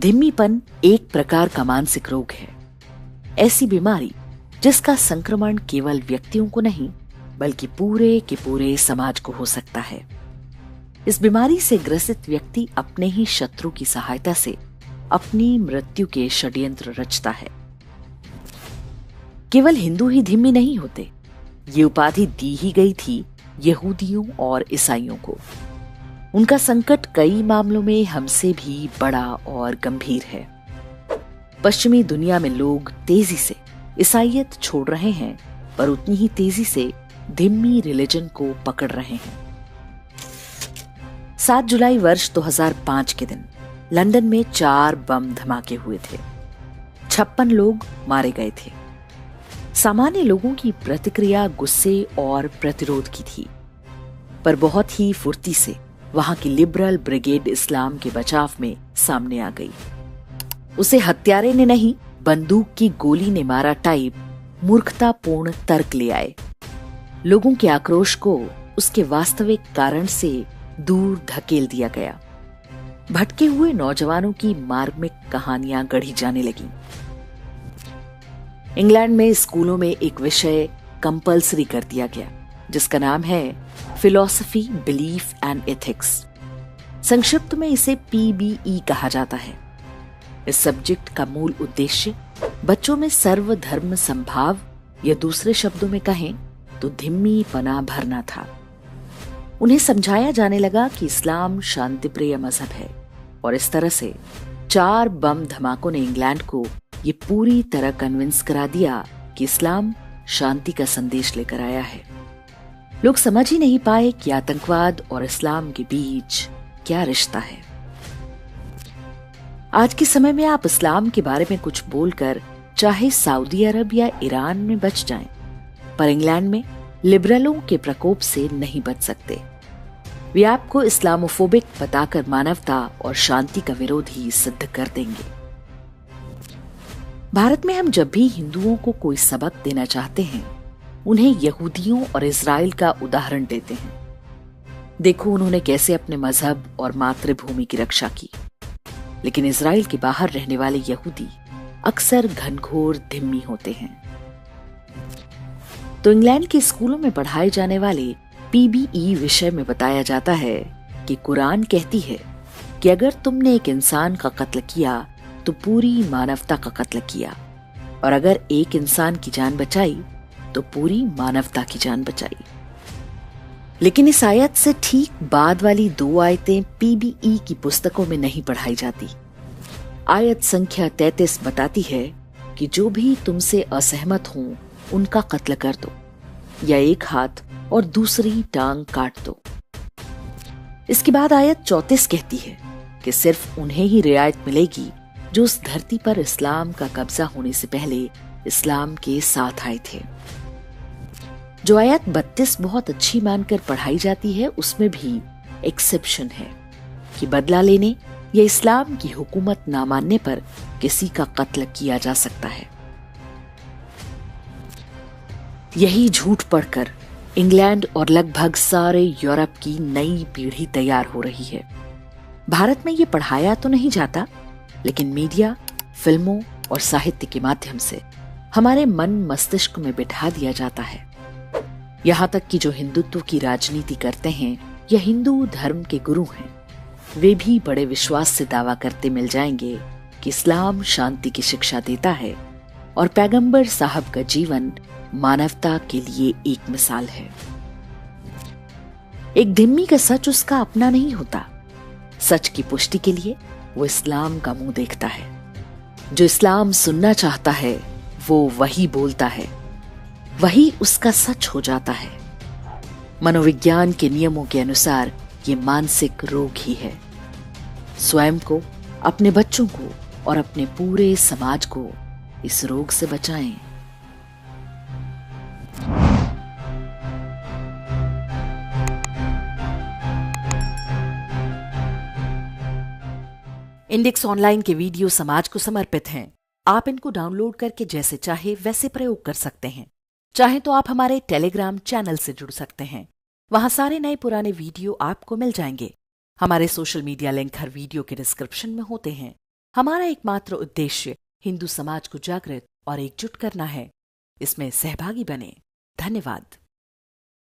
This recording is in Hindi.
धिम्मीपन एक प्रकार का मानसिक रोग है। ऐसी बीमारी जिसका संक्रमण केवल व्यक्तियों को नहीं बल्कि पूरे के पूरे समाज को हो सकता है। इस बीमारी से ग्रसित व्यक्ति अपने ही शत्रु की सहायता से अपनी मृत्यु के षड्यंत्र रचता है। केवल हिंदू ही धिम्मी नहीं होते, ये उपाधि दी ही गई थी यहूदियों और ईसाइयों को। उनका संकट कई मामलों में हमसे भी बड़ा और गंभीर है। पश्चिमी दुनिया में लोग तेजी से ईसाइयत छोड़ रहे हैं, पर उतनी ही तेजी से धिम्मी रिलीजन को पकड़ रहे हैं। 7 जुलाई वर्ष 2005 के दिन लंदन में 4 बम धमाके हुए थे। 56 लोग मारे गए थे। सामान्य लोगों की प्रतिक्रिया गुस्से और प्रतिरोध की थी, पर बहुत ही फुर्ती से वहां की लिबरल ब्रिगेड इस्लाम के बचाव में सामने आ गई। उसे हत्यारे ने नहीं, बंदूक की गोली ने मारा टाइप मूर्खतापूर्ण तर्क ले आए। लोगों के आक्रोश को उसके वास्तविक कारण से दूर धकेल दिया गया। भटके हुए नौजवानों की मार्मिक कहानियां गढ़ी जाने लगी। इंग्लैंड में स्कूलों में एक विषय कंपल्सरी कर दिया गया जिसका नाम है फिलॉसफी, बिलीफ एंड एथिक्स। संक्षिप्त में इसे PBE कहा जाता है। इस सब्जेक्ट का मूल उद्देश्य बच्चों में सर्वधर्म संभाव, या दूसरे शब्दों में कहें तो धिम्मी पना भरना था। उन्हें समझाया जाने लगा कि इस्लाम शांतिप्रिय मजहब है, और इस तरह से 4 बम धमाकों ने इंग्लैंड को ये पूरी तरह कन्विंस करा दिया कि इस्लाम शांति का संदेश लेकर आया है। लोग समझ ही नहीं पाए कि आतंकवाद और इस्लाम के बीच क्या रिश्ता है। आज के समय में आप इस्लाम के बारे में कुछ बोलकर चाहे सऊदी अरब या ईरान में बच जाएं, पर इंग्लैंड में लिबरलों के प्रकोप से नहीं बच सकते। वे आपको इस्लामोफोबिक बताकर मानवता और शांति का विरोध ही सिद्ध कर देंगे। भारत में हम जब भी हिंदुओं को कोई सबक देना चाहते हैं, उन्हें यहूदियों और इजराइल का उदाहरण देते हैं। देखो उन्होंने कैसे अपने मजहब और मातृभूमि की रक्षा की। लेकिन इजराइल के बाहर रहने वाले यहूदी अक्सर घनघोर धिम्मी होते हैं। तो इंग्लैंड के स्कूलों में पढ़ाए जाने वाले PBE विषय में बताया जाता है कि कुरान कहती है कि अगर तुमने एक इंसान का कत्ल किया तो पूरी मानवता का कत्ल किया, और अगर एक इंसान की जान बचाई तो पूरी मानवता की जान बचाई। लेकिन इस आयत से ठीक बाद वाली 2 आयतें PBE की पुस्तकों में नहीं पढ़ाई जाती। आयत संख्या 33 बताती है कि जो भी तुमसे असहमत हों उनका कत्ल कर दो, या एक हाथ और दूसरी टांग काट दो। इसके बाद आयत 34 कहती है कि सिर्फ उन्हें ही रियायत मिलेगी जो उस धरती पर इस्लाम का कब्जा होने से पहले इस्लाम के साथ आए थे। जो आयत 32 बहुत अच्छी मानकर पढ़ाई जाती है, उसमें भी एक्सेप्शन है कि बदला लेने या इस्लाम की हुकूमत ना मानने पर किसी का कत्ल किया जा सकता है। यही झूठ पढ़कर इंग्लैंड और लगभग सारे यूरोप की नई पीढ़ी तैयार हो रही है। भारत में ये पढ़ाया तो नहीं जाता, लेकिन मीडिया, फिल्मों और साहित्य के माध्यम से हमारे मन मस्तिष्क में बिठा दिया जाता है। यहाँ तक कि जो हिंदुत्व की राजनीति करते हैं या हिंदू धर्म के गुरु हैं, वे भी बड़े विश्वास से दावा करते मिल जाएंगे कि इस्लाम शांति की शिक्षा देता है और पैगंबर साहब का जीवन मानवता के लिए एक मिसाल है। एक धिम्मी का सच उसका अपना नहीं होता। सच की पुष्टि के लिए वो इस्लाम का मुंह देखता है। जो इस्लाम सुनना चाहता है वो वही बोलता है, वही उसका सच हो जाता है। मनोविज्ञान के नियमों के अनुसार ये मानसिक रोग ही है। स्वयं को, अपने बच्चों को और अपने पूरे समाज को इस रोग से बचाएं। इंडेक्स ऑनलाइन के वीडियो समाज को समर्पित हैं। आप इनको डाउनलोड करके जैसे चाहे वैसे प्रयोग कर सकते हैं। चाहे तो आप हमारे टेलीग्राम चैनल से जुड़ सकते हैं। वहां सारे नए पुराने वीडियो आपको मिल जाएंगे। हमारे सोशल मीडिया लिंक हर वीडियो के डिस्क्रिप्शन में होते हैं। हमारा एकमात्र उद्देश्य हिंदू समाज को जागृत और एकजुट करना है। इसमें सहभागी बने। धन्यवाद।